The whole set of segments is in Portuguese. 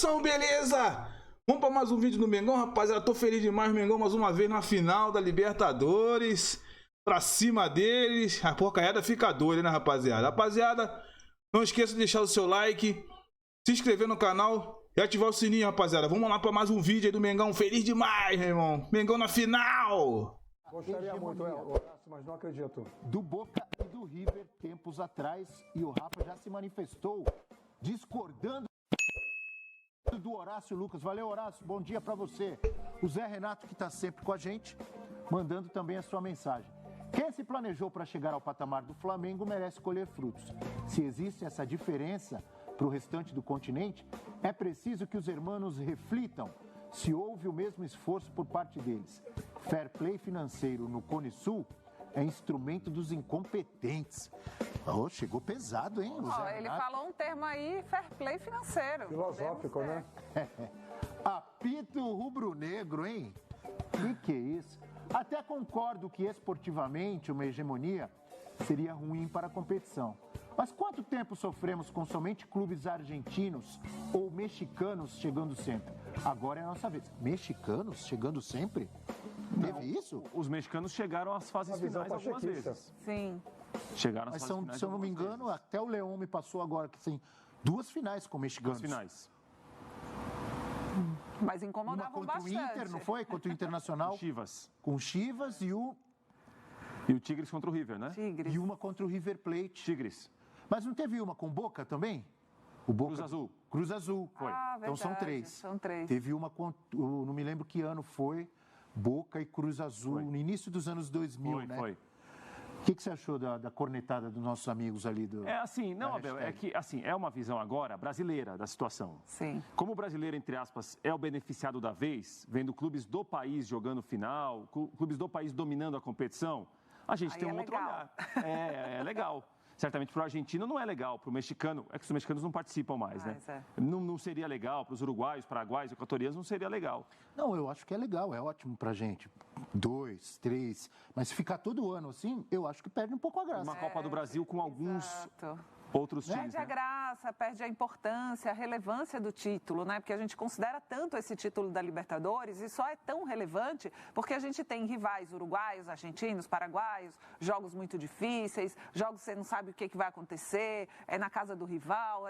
nação, beleza? Vamos para mais um vídeo do Mengão, rapaziada. Tô feliz demais, Mengão, mais uma vez na final da Libertadores. Pra cima deles. A porcaiada fica doida, né, rapaziada? Rapaziada, não esqueça de deixar o seu like, se inscrever no canal e ativar o sininho, rapaziada. Vamos lá para mais um vídeo aí do Mengão. Feliz demais, meu irmão. Mengão na final. Gostaria muito, mas não acredito. Do Boca e do River tempos atrás, e o Rafa já se manifestou discordando do Horácio Lucas. Valeu, Horácio, bom dia pra você. O Zé Renato, que tá sempre com a gente, mandando também a sua mensagem. Quem se planejou para chegar ao patamar do Flamengo merece colher frutos. Se existe essa diferença para o restante do continente, é preciso que os hermanos reflitam se houve o mesmo esforço por parte deles. Fair play financeiro no Cone Sul é instrumento dos incompetentes. Oh, chegou pesado, hein? Ele falou um termo aí, fair play financeiro. Filosófico, né? Apito rubro-negro, hein? Que é isso? Até concordo que esportivamente uma hegemonia seria ruim para a competição. Mas quanto tempo sofremos com somente clubes argentinos ou mexicanos chegando sempre? Agora é a nossa vez. Mexicanos chegando sempre? Teve isso? Os mexicanos chegaram às fases finais algumas vezes. Sim. Chegaram às Mas fases finais se eu não me algumas engano, vezes. até o Leão me passou agora que tem duas finais com mexicanos. Duas finais. Mas Uma incomodavam contra bastante. o Inter, não foi? Contra o Internacional. Chivas. Com o Chivas E o Tigres contra o River, né? Tigres. e uma contra o River Plate. Tigres. Mas não teve uma com o Boca também? O Boca... Cruz Azul. Cruz Azul. Foi. Ah, Então são verdade, três. São três. Teve uma com... Não me lembro que ano foi. Boca e Cruz Azul, Foi. no início dos anos 2000, Foi, né? foi. O que você achou da cornetada dos nossos amigos ali do... É assim, não, da Abel, é hashtag? que assim, é uma visão agora brasileira da situação. Sim. Como o brasileiro, entre aspas, é o beneficiado da vez, vendo clubes do país jogando final, clubes do país dominando a competição, a gente Aí tem é um outro legal. olhar. É legal. Certamente para o argentino não é legal, para o mexicano, é que os mexicanos não participam mais, Mas né? Não seria legal, para os uruguaios, paraguaios, equatorianos, não seria legal. Não, eu acho que é legal, é ótimo pra gente. 2, 3, mas se ficar todo ano assim, eu acho que perde um pouco a graça. Uma Copa do Brasil com alguns Exato. outros times, Perde a né? graça, perde a importância, a relevância do título, né? Porque a gente considera tanto esse título da Libertadores e só é tão relevante porque a gente tem rivais uruguaios, argentinos, paraguaios, jogos muito difíceis, jogos que você não sabe o que vai acontecer, é na casa do rival,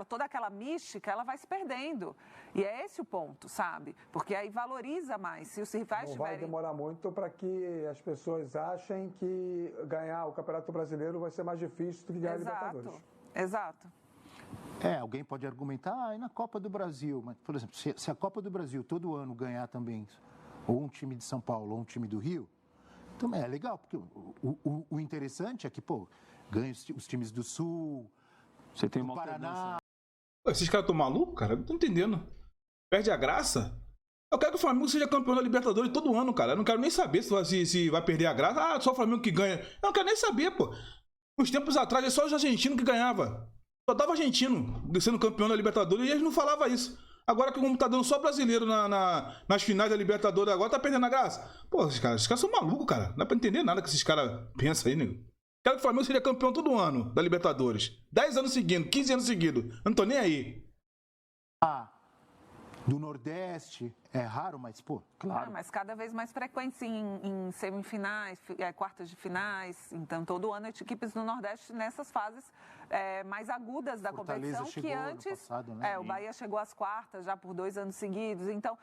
toda aquela mística, ela vai se perdendo. E é esse o ponto, sabe? Porque aí valoriza mais. Se os rivais Não vai tiverem... demorar muito para que as pessoas achem que ganhar o Campeonato Brasileiro vai ser mais difícil do que ganhar a Libertadores. Exato. Alguém pode argumentar, e na Copa do Brasil? Mas, por exemplo, se a Copa do Brasil todo ano ganhar também, ou um time de São Paulo, ou um time do Rio, também é legal, porque o interessante é que, ganha os times do Sul, Você tem do uma Paraná. alternância. Esses caras estão malucos, cara? Não tô entendendo. Perde a graça? Eu quero que o Flamengo seja campeão da Libertadores todo ano, cara. Eu não quero nem saber se vai perder a graça. Ah, só o Flamengo que ganha. Eu não quero nem saber, pô. Uns tempos atrás, é só os argentinos que ganhava. Só dava argentino sendo campeão da Libertadores e eles não falavam isso. Agora que o mundo tá dando só brasileiro nas finais da Libertadores, agora tá perdendo a graça. Pô, esses caras são malucos, cara. Não dá pra entender nada que esses caras pensam aí, nego. Quero que o Flamengo seja campeão todo ano da Libertadores. 10 anos seguidos, 15 anos seguidos. Eu não tô nem aí. Do Nordeste, é raro, mas, claro. Mas cada vez mais frequentes em semifinais, quartas de finais. Então, todo ano, as equipes do Nordeste nessas fases mais agudas da Fortaleza competição, chegou que ano antes... passado, né? O Bahia chegou às quartas já por 2 anos seguidos. Então,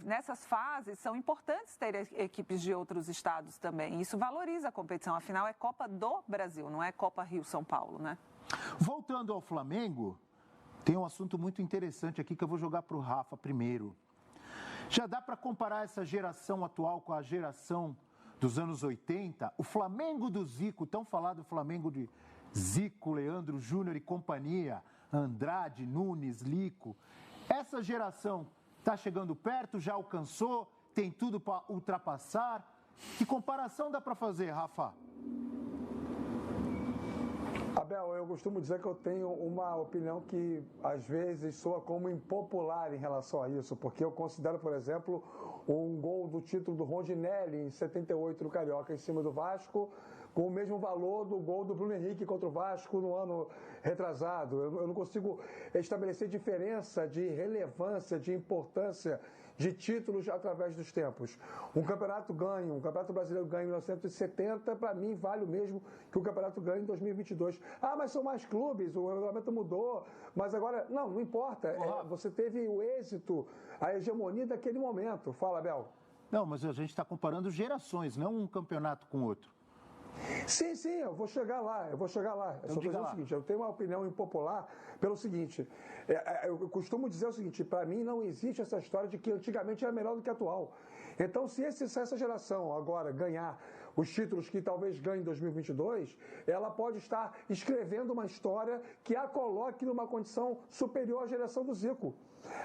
nessas fases, são importantes ter equipes de outros estados também. Isso valoriza a competição. Afinal, é Copa do Brasil, não é Copa Rio-São Paulo, né? Voltando ao Flamengo, tem um assunto muito interessante aqui que eu vou jogar para o Rafa primeiro. Já dá para comparar essa geração atual com a geração dos anos 80? O Flamengo do Zico, tão falado Flamengo de Zico, Leandro Júnior e companhia, Andrade, Nunes, Lico. Essa geração está chegando perto, já alcançou, tem tudo para ultrapassar. Que comparação dá para fazer, Rafa? Abel, eu costumo dizer que eu tenho uma opinião que às vezes soa como impopular em relação a isso, porque eu considero, por exemplo, um gol do título do Rondinelli em 78 no Carioca em cima do Vasco com o mesmo valor do gol do Bruno Henrique contra o Vasco no ano retrasado. Eu não consigo estabelecer diferença de relevância, de importância de títulos através dos tempos. Um campeonato brasileiro ganho em 1970, para mim, vale o mesmo que o campeonato ganho em 2022. Ah, mas são mais clubes, o regulamento mudou, mas agora... Não importa. Você teve o êxito, a hegemonia daquele momento. Fala, Abel. Não, mas a gente está comparando gerações, não um campeonato com outro. Sim, eu vou chegar lá. Eu só dizer o seguinte, eu tenho uma opinião impopular pelo seguinte, eu costumo dizer o seguinte, para mim não existe essa história de que antigamente era melhor do que atual. Então, se essa geração agora ganhar os títulos que talvez ganhe em 2022, ela pode estar escrevendo uma história que a coloque numa condição superior à geração do Zico.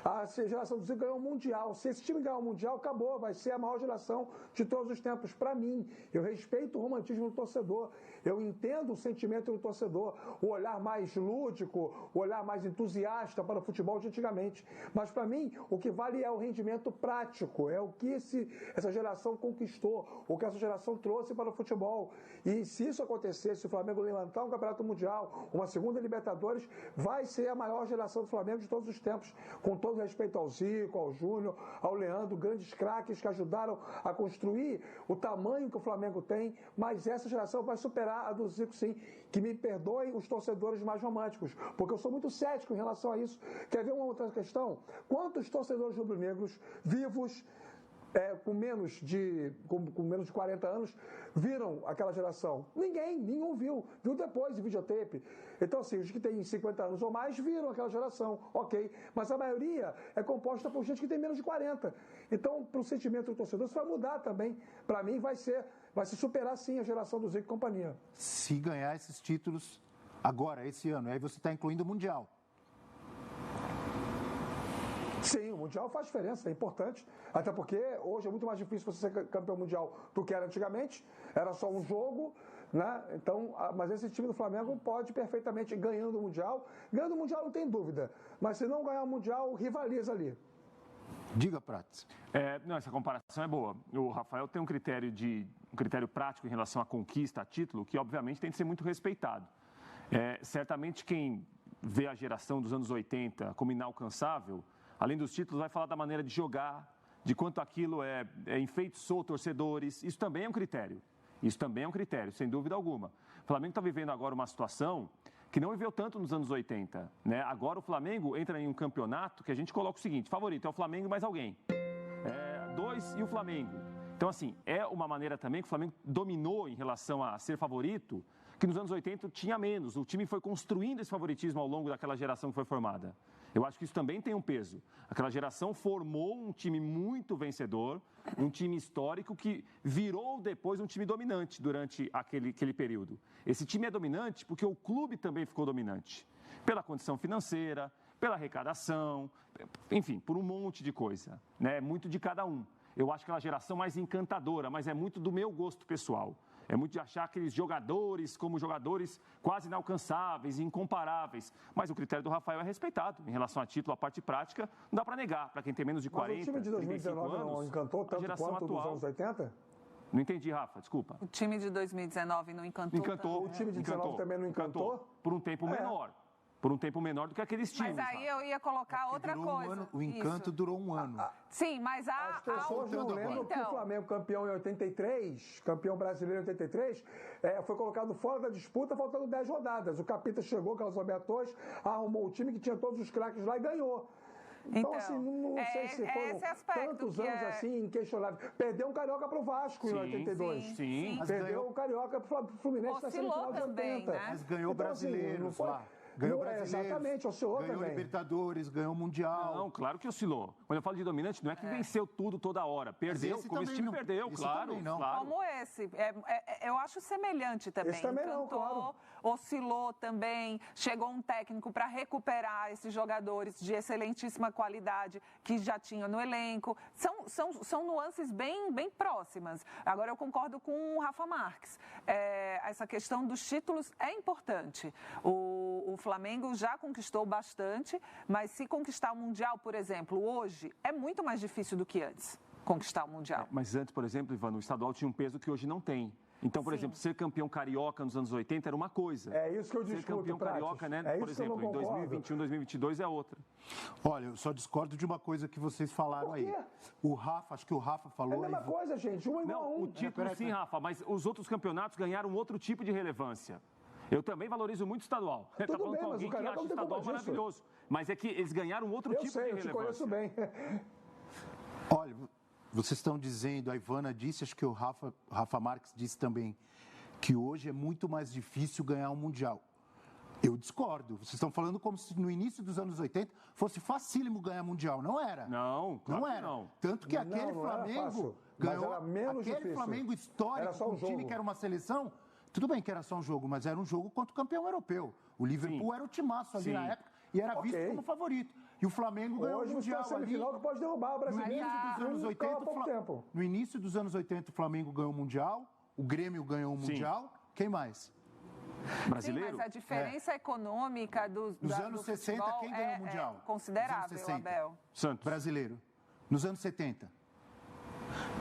A geração do Zico ganhou o Mundial. Se esse time ganhar o Mundial, acabou. Vai ser a maior geração de todos os tempos. Para mim, eu respeito o romantismo do torcedor. Eu entendo o sentimento do torcedor. O olhar mais lúdico, o olhar mais entusiasta para o futebol de antigamente. Mas, para mim, o que vale é o rendimento prático. É o que essa geração conquistou. O que essa geração trouxe para o futebol. E se isso acontecer, se o Flamengo levantar um campeonato mundial, uma segunda Libertadores, vai ser a maior geração do Flamengo de todos os tempos. Com todo respeito ao Zico, ao Júnior, ao Leandro, grandes craques que ajudaram a construir o tamanho que o Flamengo tem, mas essa geração vai superar a do Zico, sim. Que me perdoem os torcedores mais românticos, porque eu sou muito cético em relação a isso. Quer ver uma outra questão? Quantos torcedores rubro-negros vivos com menos de 40 anos, viram aquela geração? Nenhum viu depois de videotape. Então, assim, os que têm 50 anos ou mais viram aquela geração, ok. Mas a maioria é composta por gente que tem menos de 40. Então, para o sentimento do torcedor, isso vai mudar também. Para mim, vai se superar, sim, a geração do Zico e companhia. Se ganhar esses títulos agora, esse ano, aí você está incluindo o Mundial. Sim, o Mundial faz diferença, é importante. Até porque hoje é muito mais difícil você ser campeão mundial do que era antigamente. Era só um jogo, né? Então, mas esse time do Flamengo pode perfeitamente ganhando o Mundial. Ganhando o Mundial não tem dúvida. Mas se não ganhar o Mundial, rivaliza ali. Diga, Prats. Não, essa comparação é boa. O Rafael tem um critério prático em relação à conquista, a título, que obviamente tem que ser muito respeitado. Certamente quem vê a geração dos anos 80 como inalcançável, além dos títulos, vai falar da maneira de jogar, de quanto aquilo enfeitiçou torcedores. Isso também é um critério. Sem dúvida alguma. O Flamengo está vivendo agora uma situação que não viveu tanto nos anos 80. Né? Agora o Flamengo entra em um campeonato que a gente coloca o seguinte: favorito é o Flamengo e mais alguém. 2 e o Flamengo. Então, assim, é uma maneira também que o Flamengo dominou em relação a ser favorito, que nos anos 80 tinha menos. O time foi construindo esse favoritismo ao longo daquela geração que foi formada. Eu acho que isso também tem um peso. Aquela geração formou um time muito vencedor, um time histórico que virou depois um time dominante durante aquele período. Esse time é dominante porque o clube também ficou dominante. Pela condição financeira, pela arrecadação, enfim, por um monte de coisa. Né? Muito de cada um. Eu acho que é uma geração mais encantadora, mas é muito do meu gosto pessoal. É muito de achar aqueles jogadores como jogadores quase inalcançáveis, incomparáveis. Mas o critério do Rafael é respeitado. Em relação a título, a parte prática, não dá para negar. Para quem tem menos de 40, mas o time de 2019 anos, não encantou tanto quanto atual, dos anos 80? Não entendi, Rafa, desculpa. O time de 2019 não encantou? Encantou. O time de 2019 também não encantou? Por um tempo menor. Por um tempo menor do que aqueles times. Mas aí eu ia colocar outra coisa. O encanto durou um ano. Sim, mas as pessoas não lembram que o Flamengo, campeão em 83, campeão brasileiro em 83, foi colocado fora da disputa faltando 10 rodadas. O Capita chegou, Carlos Alberto Torres, arrumou o time que tinha todos os craques lá e ganhou. Então, assim, não sei se foram tantos anos assim, inquestionáveis. Perdeu um Carioca pro Vasco em 82. Sim. Perdeu o Carioca pro Fluminense na semifinal de 80. Né? Mas ganhou então, brasileiros assim, lá. Ganhou brasileiros, exatamente, oscilou ganhou também. Libertadores, ganhou Mundial. Não, claro que oscilou. Quando eu falo de dominante, não é que venceu tudo toda hora. Perdeu, como esse time perdeu, claro. Claro. Como esse. Eu acho semelhante também. Esse também encantou, não, claro. Oscilou também. Chegou um técnico para recuperar esses jogadores de excelentíssima qualidade que já tinham no elenco. São nuances bem próximas. Agora, eu concordo com o Rafa Marques. Essa questão dos títulos é importante. O Flamengo já conquistou bastante, mas se conquistar o Mundial, por exemplo, hoje, é muito mais difícil do que antes conquistar o Mundial. Mas antes, por exemplo, Ivan, o estadual tinha um peso que hoje não tem. Então, por exemplo, ser campeão carioca nos anos 80 era uma coisa. É isso que eu discuto, ser campeão Prates. carioca, né, É por isso que eu não exemplo, em concordo. 2021, 2022 é outra. Olha, eu só discordo de uma coisa que vocês falaram Por quê? aí. O Rafa, acho que o Rafa É falou... a mesma coisa, gente. Um igual a Não, um. o título peraí, sim, peraí. Rafa, mas os outros campeonatos ganharam outro tipo de relevância. Eu também valorizo muito o estadual. Você está Tudo falando bem, com mas alguém o que Carioca acha o não tem estadual culpa disso. maravilhoso. Mas é que eles ganharam outro Eu tipo sei, de eu te relevância. conheço bem. Olha, vocês estão dizendo, a Ivana disse, acho que o Rafa Marques disse também, que hoje é muito mais difícil ganhar um Mundial. Eu discordo. Vocês estão falando como se no início dos anos 80 fosse facílimo ganhar Mundial. Não era. Não, claro Não que era. não. Tanto que Não, aquele não era Flamengo fácil, mas ganhou. era menos Aquele difícil. Flamengo histórico, Era só um um time jogo. que era uma seleção. Tudo bem que era só um jogo, mas era um jogo contra o campeão europeu. O Liverpool Sim. era o timaço ali Sim. na época e era visto Ok. como favorito. E o Flamengo ganhou o Hoje você tem Mundial a ali. semifinal que pode derrubar o No brasileiro. início dos anos 80, há pouco tempo. no início dos anos 80, o Flamengo ganhou o Mundial, o Grêmio ganhou o Sim. Mundial. Quem mais? Brasileiro? Sim, mas a diferença econômica Nos anos do 60, futebol quem ganhou o Mundial? É Nos considerável, anos 60. Abel. Santos. Brasileiro. Nos anos 70.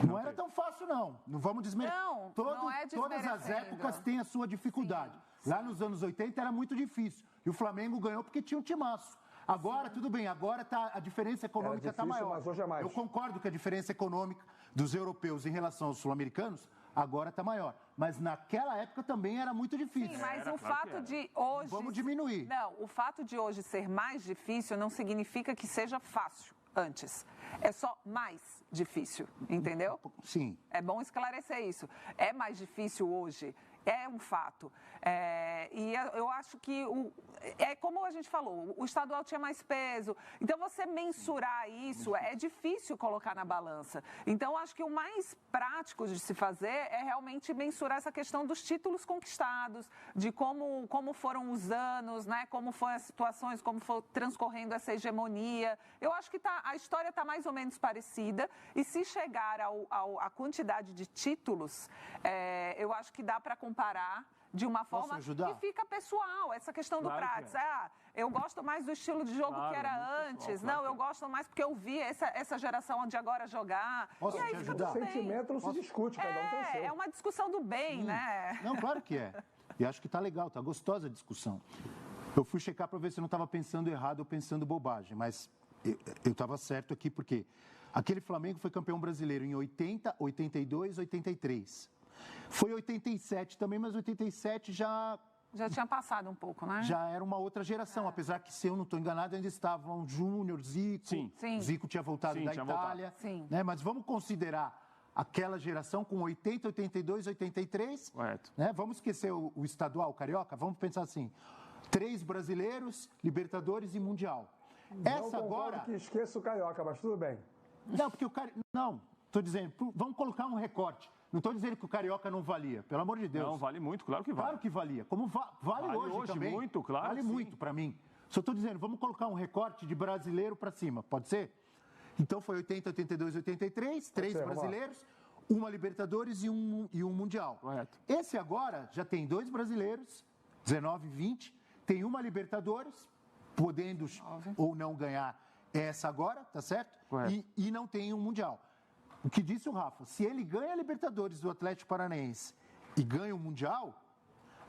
Não era tão fácil, não. Não vamos desmerecer. Não, não é Todas as desmerecendo. épocas têm a sua dificuldade. Lá nos anos 80 era muito difícil. E o Flamengo ganhou porque tinha um timaço. Agora, tudo bem, agora a diferença econômica está difícil, maior. mas hoje é mais. Eu concordo que a diferença econômica dos europeus em relação aos sul-americanos agora está maior. Mas naquela época também era muito difícil. Sim, mas Era, o claro que fato era. de hoje... Vamos diminuir. Não, o fato de hoje ser mais difícil não significa que seja fácil antes. É só mais difícil, entendeu? Sim. É bom esclarecer isso. É mais difícil hoje. É um fato. E eu acho que, é como a gente falou, o estadual tinha mais peso. Então, você mensurar isso é difícil colocar na balança. Então, eu acho que o mais prático de se fazer é realmente mensurar essa questão dos títulos conquistados, de como foram os anos, né? Como foram as situações, como foi transcorrendo essa hegemonia. Eu acho que a história está mais ou menos parecida. E se chegar à quantidade de títulos, eu acho que dá para comparar de uma Posso forma ajudar? que fica pessoal. Essa questão do Claro que Prates. é. Eu gosto mais do estilo de jogo Claro, que era muito pessoal, antes. claro Não, que eu é. gosto mais porque eu vi essa geração de agora jogar. Posso e aí te fica ajudar? tudo bem. Sentimento não se discute, cada um tem o seu. É uma discussão do bem, né? Não, claro que é. E acho que tá legal, tá gostosa a discussão. Eu fui checar para ver se eu não estava pensando errado ou pensando bobagem, mas eu estava certo aqui porque aquele Flamengo foi campeão brasileiro em 80, 82, 83. Foi 87 também, mas 87 já tinha passado um pouco, né? já era uma outra geração, apesar que, se eu não estou enganado, ainda estavam Júnior, Zico. Sim. Sim. Zico tinha voltado Sim, da tinha Itália. voltado. Sim. Né? Mas vamos considerar aquela geração com 80, 82, 83. Correto. Né? Vamos esquecer o estadual, o carioca? Vamos pensar assim: 3 brasileiros, Libertadores e Mundial. Essa Não agora... concordo que esqueça o Carioca, mas tudo bem. Não, porque o Carioca... Não, estou dizendo, vamos colocar um recorte. Não estou dizendo que o Carioca não valia, pelo amor de Deus. Não, vale muito, claro que vale. Claro que valia. Como vale Vale hoje hoje também. muito, claro Vale que sim. muito para mim. Só estou dizendo, vamos colocar um recorte de brasileiro para cima, pode ser? Então foi 80, 82, 83, 3 ser, vamos lá. brasileiros, uma Libertadores e um Mundial. Correto. Esse agora já tem 2 brasileiros, 19 e 20, tem uma Libertadores, podendo ou não ganhar essa agora, tá certo? Correto. E não tem um Mundial. O que disse o Rafa, se ele ganha a Libertadores do Atlético Paranaense e ganha o Mundial,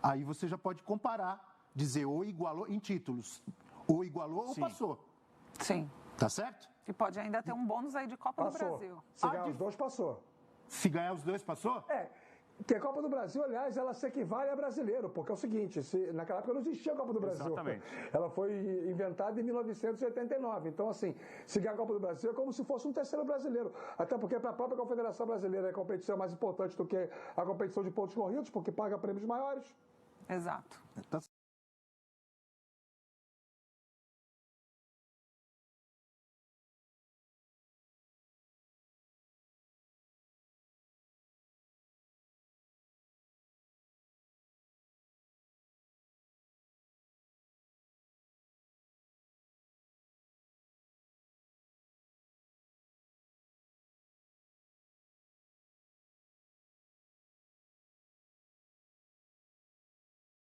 aí você já pode comparar, dizer ou igualou em títulos, ou igualou Sim. ou passou, Sim. tá certo? E pode ainda ter um bônus aí de Copa do Passou. Brasil. Se ganhar os dois, passou. Se ganhar os 2, passou? Porque a Copa do Brasil, aliás, ela se equivale a brasileiro, porque é o seguinte, naquela época não existia a Copa do Brasil. Exatamente. Ela foi inventada em 1989. Então, assim, se ganhar a Copa do Brasil é como se fosse um terceiro brasileiro. Até porque para a própria Confederação Brasileira a competição é mais importante do que a competição de pontos corridos, porque paga prêmios maiores. Exato. Tá